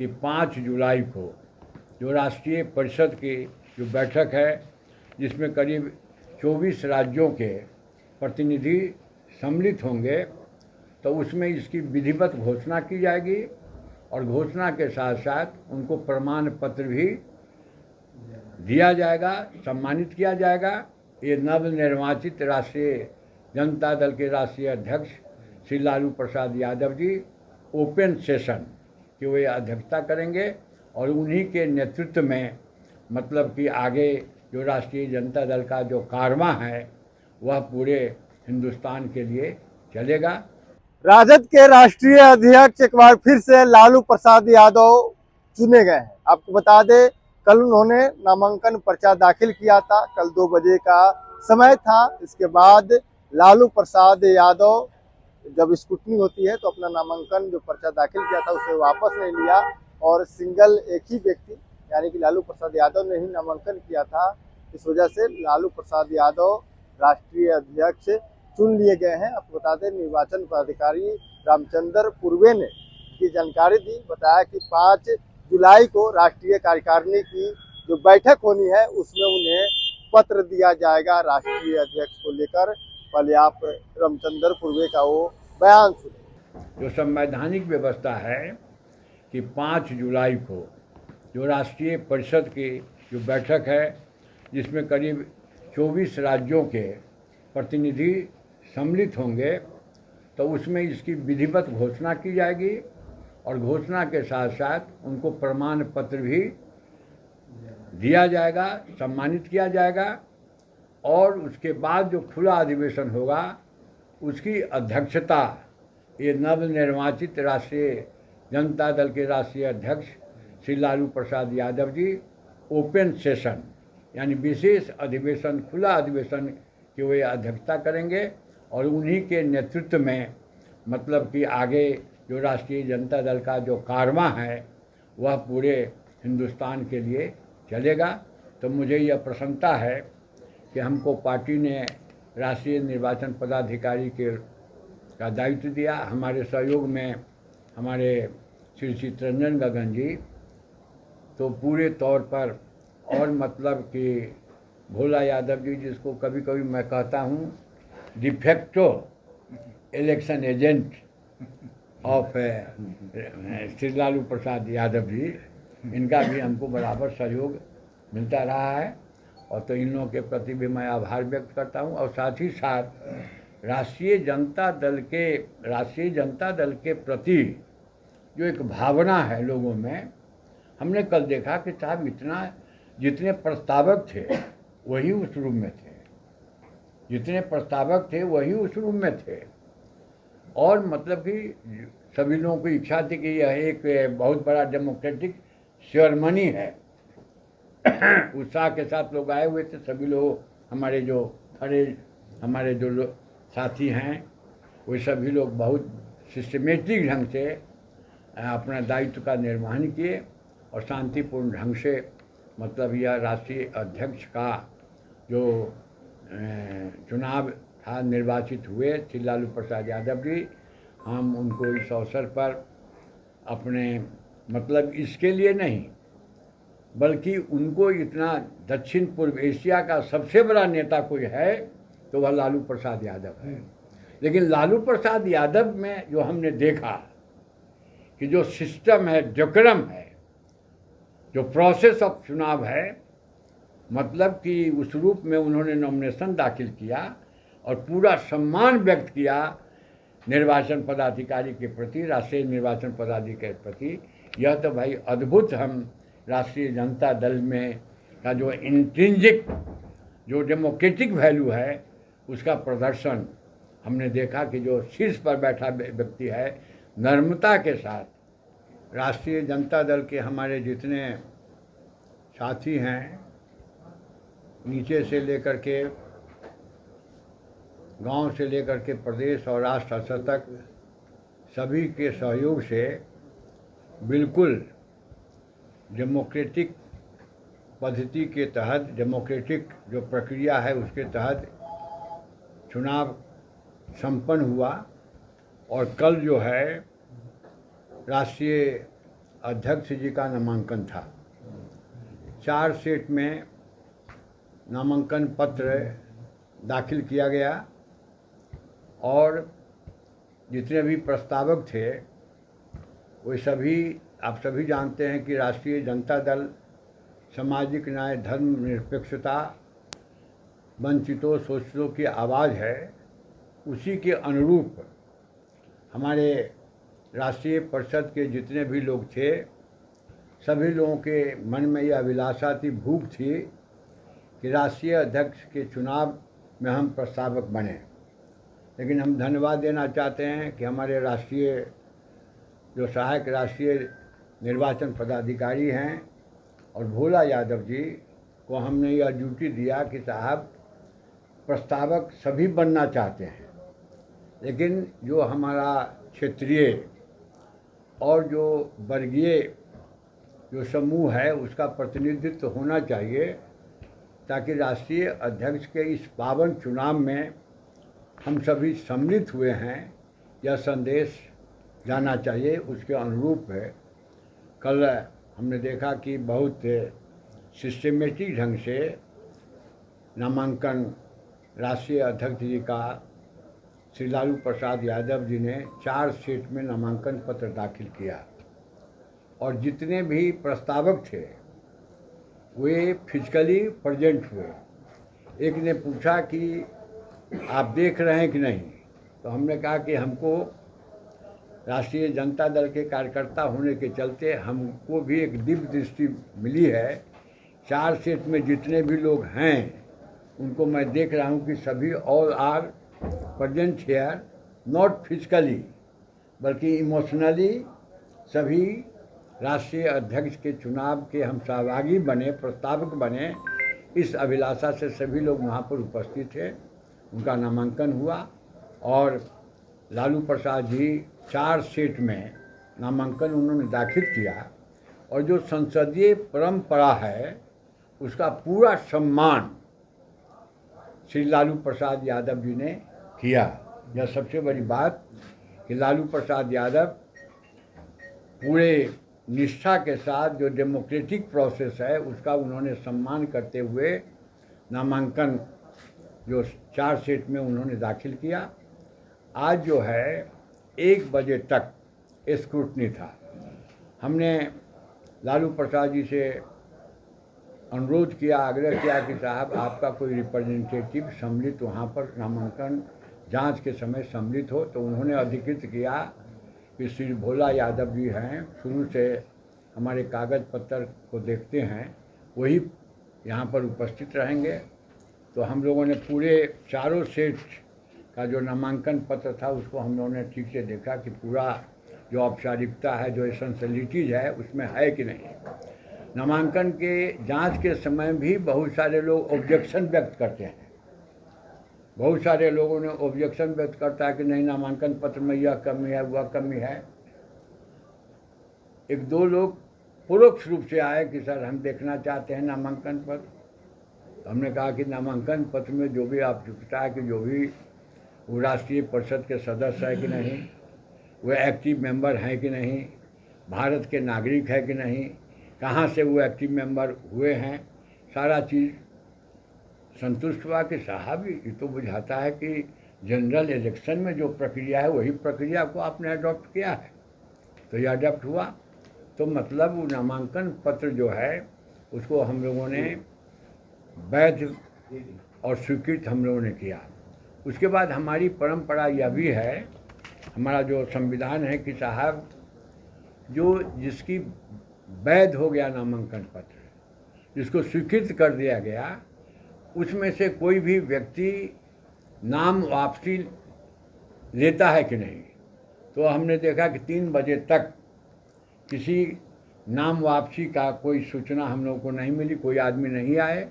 कि 5 जुलाई को जो राष्ट्रीय परिषद की जो बैठक है, जिसमें करीब 24 राज्यों के प्रतिनिधि सम्मिलित होंगे, तो उसमें इसकी विधिवत घोषणा की जाएगी और घोषणा के साथ साथ उनको प्रमाण पत्र भी दिया जाएगा, सम्मानित किया जाएगा। ये नवनिर्वाचित राष्ट्रीय जनता दल के राष्ट्रीय अध्यक्ष श्री लालू प्रसाद यादव जी ओपन सेशन की वे अध्यक्षता करेंगे और उन्हीं के नेतृत्व में मतलब कि आगे जो राष्ट्रीय जनता दल का जो कारवां है वह पूरे हिंदुस्तान के लिए चलेगा। राजद के राष्ट्रीय अध्यक्ष एक बार फिर से लालू प्रसाद यादव चुने गए हैं। आपको बता दें, कल उन्होंने नामांकन पर्चा दाखिल किया था। कल 2 बजे का समय था। इसके बाद लालू प्रसाद यादव जब स्क्रूटनी होती है तो अपना नामांकन जो पर्चा दाखिल किया था उसे वापस नहीं लिया और सिंगल एक ही व्यक्ति यानी कि लालू प्रसाद यादव ने ही नामांकन किया था। इस वजह से लालू प्रसाद यादव राष्ट्रीय अध्यक्ष चुन लिए गए हैं। आपको बता दें, निर्वाचन पदाधिकारी रामचंद्र पूर्वे ने की जानकारी दी, बताया कि 5 जुलाई को राष्ट्रीय कार्यकारिणी की जो बैठक होनी है उसमें उन्हें पत्र दिया जाएगा राष्ट्रीय अध्यक्ष को लेकर। पहले आप रामचंद्र पूर्वे का वो बयान सुने। जो संवैधानिक व्यवस्था है कि 5 जुलाई को जो राष्ट्रीय परिषद की जो बैठक है, जिसमें करीब 24 राज्यों के प्रतिनिधि सम्मिलित होंगे, तो उसमें इसकी विधिवत घोषणा की जाएगी और घोषणा के साथ साथ उनको प्रमाण पत्र भी दिया जाएगा, सम्मानित किया जाएगा और उसके बाद जो खुला अधिवेशन होगा उसकी अध्यक्षता ये नवनिर्वाचित राष्ट्रीय जनता दल के राष्ट्रीय अध्यक्ष श्री लालू प्रसाद यादव जी ओपन सेशन यानी विशेष अधिवेशन, खुला अधिवेशन की वे अध्यक्षता करेंगे और उन्हीं के नेतृत्व में मतलब कि आगे जो राष्ट्रीय जनता दल का जो कारवां है वह पूरे हिंदुस्तान के लिए चलेगा। तो मुझे यह प्रसन्नता है कि हमको पार्टी ने राष्ट्रीय निर्वाचन पदाधिकारी का दायित्व दिया। हमारे सहयोग में हमारे श्री चित्तरंजन गगन जी तो पूरे तौर पर और मतलब कि भोला यादव जी, जिसको कभी कभी मैं कहता हूँ de facto election agent of Shri Lalu Prasad Yadav ji, इनका भी हमको बराबर सहयोग मिलता रहा है और तो इन लोगों के प्रति भी मैं आभार व्यक्त करता हूँ। और साथ ही साथ राष्ट्रीय जनता दल के प्रति जो एक भावना है लोगों में, हमने कल देखा कि साहब जितने प्रस्तावक थे वही उस रूम में थे, जितने प्रस्तावक थे वही उस रूम में थे और मतलब कि सभी लोगों की इच्छा थी कि यह एक बहुत बड़ा डेमोक्रेटिक सेरेमनी है। उत्साह के साथ लोग आए हुए थे। सभी लोग हमारे जो साथी हैं वे सभी लोग बहुत सिस्टमेटिक ढंग से अपना दायित्व का निर्वहन किए और शांतिपूर्ण ढंग से मतलब यह राष्ट्रीय अध्यक्ष का जो चुनाव था निर्वाचित हुए श्री लालू प्रसाद यादव जी। हम उनको इस अवसर पर अपने मतलब इसके लिए नहीं बल्कि उनको इतना दक्षिण पूर्व एशिया का सबसे बड़ा नेता कोई है तो वह लालू प्रसाद यादव है। लेकिन लालू प्रसाद यादव में जो हमने देखा कि जो सिस्टम है, डेकोरम है, जो प्रोसेस ऑफ चुनाव है, मतलब कि उस रूप में उन्होंने नॉमिनेशन दाखिल किया और पूरा सम्मान व्यक्त किया निर्वाचन पदाधिकारी के प्रति, राष्ट्रीय निर्वाचन पदाधिकारी के प्रति। यह तो भाई अद्भुत हम राष्ट्रीय जनता दल में का जो इंट्रिंसिक जो डेमोक्रेटिक वैल्यू है उसका प्रदर्शन हमने देखा कि जो शीर्ष पर बैठा व्यक्ति है नम्रता के साथ राष्ट्रीय जनता दल के हमारे जितने साथी हैं नीचे से लेकर के गांव से लेकर के प्रदेश और राष्ट्र स्तर तक सभी के सहयोग से बिल्कुल डेमोक्रेटिक पद्धति के तहत, डेमोक्रेटिक जो प्रक्रिया है उसके तहत चुनाव संपन्न हुआ और कल जो है राष्ट्रीय अध्यक्ष जी का नामांकन था। 4 सेट में नामांकन पत्र दाखिल किया गया और जितने भी प्रस्तावक थे वे सभी, आप सभी जानते हैं कि राष्ट्रीय जनता दल सामाजिक न्याय, धर्मनिरपेक्षता, वंचितों शोषितों की आवाज़ है। उसी के अनुरूप हमारे राष्ट्रीय परिषद के जितने भी लोग थे, सभी लोगों के मन में यह अभिलाषा थी, भूख थी कि राष्ट्रीय अध्यक्ष के चुनाव में हम प्रस्तावक बने। लेकिन हम धन्यवाद देना चाहते हैं कि हमारे राष्ट्रीय जो सहायक राष्ट्रीय निर्वाचन पदाधिकारी हैं और भोला यादव जी को हमने यह ड्यूटी दिया कि साहब प्रस्तावक सभी बनना चाहते हैं, लेकिन जो हमारा क्षेत्रीय और जो वर्गीय जो समूह है उसका प्रतिनिधित्व होना चाहिए, ताकि राष्ट्रीय अध्यक्ष के इस पावन चुनाव में हम सभी सम्मिलित हुए हैं, यह संदेश जाना चाहिए। उसके अनुरूप है कल हमने देखा कि बहुत सिस्टमेटिक ढंग से नामांकन राष्ट्रीय अध्यक्ष जी का श्री लालू प्रसाद यादव जी ने 4 सेट में नामांकन पत्र दाखिल किया और जितने भी प्रस्तावक थे वे फिजिकली प्रेजेंट हुए। एक ने पूछा कि आप देख रहे हैं कि नहीं, तो हमने कहा कि हमको राष्ट्रीय जनता दल के कार्यकर्ता होने के चलते हमको भी एक दिव्य दृष्टि मिली है। 4 सेट में जितने भी लोग हैं उनको मैं देख रहा हूँ कि सभी all are present here, not physically बल्कि इमोशनली सभी राष्ट्रीय अध्यक्ष के चुनाव के हम सहभागी बने, प्रस्तावक बने। इस अभिलाषा से सभी लोग वहाँ पर उपस्थित थे। उनका नामांकन हुआ और लालू प्रसाद जी 4 सेट में नामांकन उन्होंने दाखिल किया और जो संसदीय परंपरा है उसका पूरा सम्मान श्री लालू प्रसाद यादव जी ने किया। यह सबसे बड़ी बात कि लालू प्रसाद यादव पूरे निष्ठा के साथ जो डेमोक्रेटिक प्रोसेस है उसका उन्होंने सम्मान करते हुए नामांकन जो 4 सेट में उन्होंने दाखिल किया। आज जो है 1 बजे तक स्क्रूटनी था। हमने लालू प्रसाद जी से अनुरोध किया, आग्रह किया कि साहब आपका कोई रिप्रेजेंटेटिव सम्मिलित वहाँ पर नामांकन जांच के समय सम्मिलित हो, तो उन्होंने अधिकृत किया कि श्री भोला यादव जी हैं, शुरू से हमारे कागज़ पत्र को देखते हैं, वही यहाँ पर उपस्थित रहेंगे। तो हम लोगों ने पूरे 4 सेट का जो नामांकन पत्र था उसको हम लोगों ने ठीक से देखा कि पूरा जो औपचारिकता है, जो एसेंशियलिटीज़ है उसमें है कि नहीं। नामांकन के जांच के समय भी बहुत सारे लोग ऑब्जेक्शन व्यक्त करते हैं। बहुत सारे लोगों ने ऑब्जेक्शन व्यक्त करता है कि नहीं, नामांकन पत्र में यह कमी है, वह कमी है। 1-2 लोग परोक्ष रूप से आए कि सर हम देखना चाहते हैं नामांकन पत्र। हमने कहा कि नामांकन पत्र में जो भी आवश्यकता है कि जो भी वो राष्ट्रीय परिषद के सदस्य है कि नहीं, वे एक्टिव मेंबर हैं कि नहीं, भारत के नागरिक है कि नहीं, कहाँ से वो एक्टिव मेंबर हुए हैं, सारा चीज़ संतुष्ट हुआ कि साहब ये तो बुझाता है कि जनरल इलेक्शन में जो प्रक्रिया है वही प्रक्रिया को आपने अडॉप्ट किया है। तो ये अडॉप्ट हुआ, तो मतलब वो नामांकन पत्र जो है उसको हम लोगों ने वैध और स्वीकृत हम लोगों ने किया। उसके बाद हमारी परंपरा यह भी है, हमारा जो संविधान है कि साहब जो जिसकी वैध हो गया नामांकन पत्र, जिसको स्वीकृत कर दिया गया, उसमें से कोई भी व्यक्ति नाम वापसी लेता है कि नहीं। तो हमने देखा कि 3 बजे तक किसी नाम वापसी का कोई सूचना हम लोगों को नहीं मिली, कोई आदमी नहीं आए।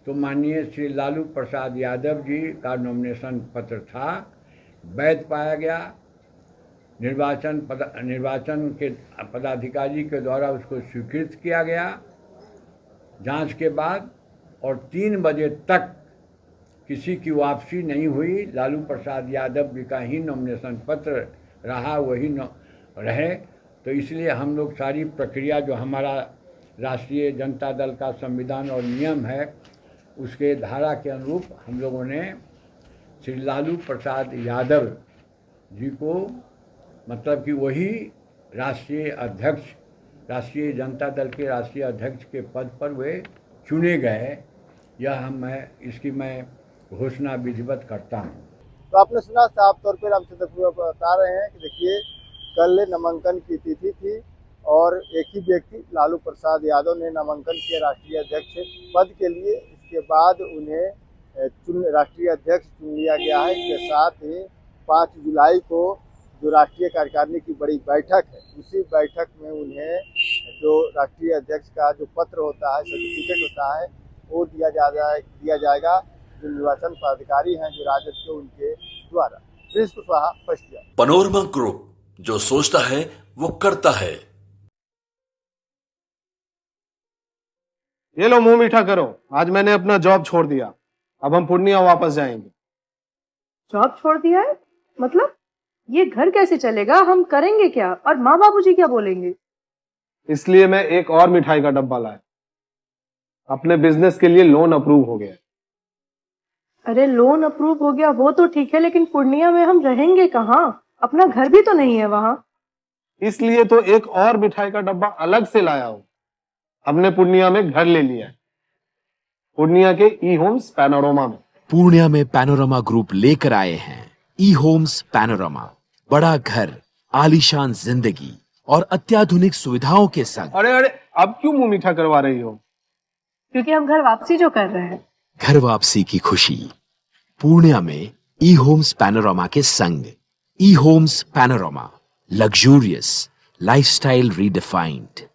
तो माननीय श्री लालू प्रसाद यादव जी का नॉमिनेशन पत्र था, वैध पाया गया। निर्वाचन के पदाधिकारी के द्वारा उसको स्वीकृत किया गया जांच के बाद, और 3 बजे तक किसी की वापसी नहीं हुई। लालू प्रसाद यादव जी का ही नॉमिनेशन पत्र रहा, वही रहे। तो इसलिए हम लोग सारी प्रक्रिया जो हमारा राष्ट्रीय जनता दल का संविधान और नियम है उसके धारा के अनुरूप हम लोगों ने श्री लालू प्रसाद यादव जी को मतलब कि वही राष्ट्रीय अध्यक्ष, राष्ट्रीय जनता दल के राष्ट्रीय अध्यक्ष के पद पर वे चुने गए। यह इसकी मैं घोषणा विधिवत करता हूँ। तो आपने सुना, साफ तौर पर रामचंद्र पूर्व बता रहे हैं कि देखिए कल नामांकन की तिथि थी और एक ही व्यक्ति लालू प्रसाद यादव ने नामांकन किया राष्ट्रीय अध्यक्ष पद के लिए। इसके बाद उन्हें राष्ट्रीय अध्यक्ष चुन लिया गया है। इसके साथ ही 5 जुलाई को जो राष्ट्रीय कार्यकारिणी की बड़ी बैठक है उसी बैठक में उन्हें जो राष्ट्रीय अध्यक्ष का जो पत्र होता है, सर्टिफिकेट होता है, वो दिया जाएगा जो निर्वाचन पदाधिकारी हैं जो राजद के उनके द्वारा। Prince Kushwaha, first year. Panorama group, जो सोचता है वो करता है। ये लो मुंह मीठा करो, आज मैंने अपना जॉब छोड़ दिया, अब हम पूर्णिया वापस जाएंगे। जॉब छोड़ दिया है? मतलब ये घर कैसे चलेगा? हम करेंगे क्या? और माँ बाबूजी क्या बोलेंगे? इसलिए मैं एक और मिठाई का डब्बा लाया। अपने बिजनेस के लिए लोन अप्रूव हो गया। अरे लोन अप्रूव हो गया वो तो ठीक है, लेकिन पूर्णिया में हम रहेंगे कहाँ? अपना घर भी तो नहीं है वहाँ। इसलिए तो एक और मिठाई का डब्बा अलग से लाया हूँ। हमने पूर्णिया में घर ले लिया है, पूर्णिया के ई होम्स पैनोरमा में। पूर्णिया में पैनोरमा ग्रुप लेकर आए हैं ई होम्स पैनोरमा। बड़ा घर, आलीशान जिंदगी और अत्याधुनिक सुविधाओं के संग। अरे अब क्यों मुंह मीठा करवा रही हो? क्योंकि हम घर वापसी जो कर रहे हैं। घर वापसी की खुशी पूर्णिया में ई होम्स पैनोरमा के संग। ई homes panorama, luxurious lifestyle redefined.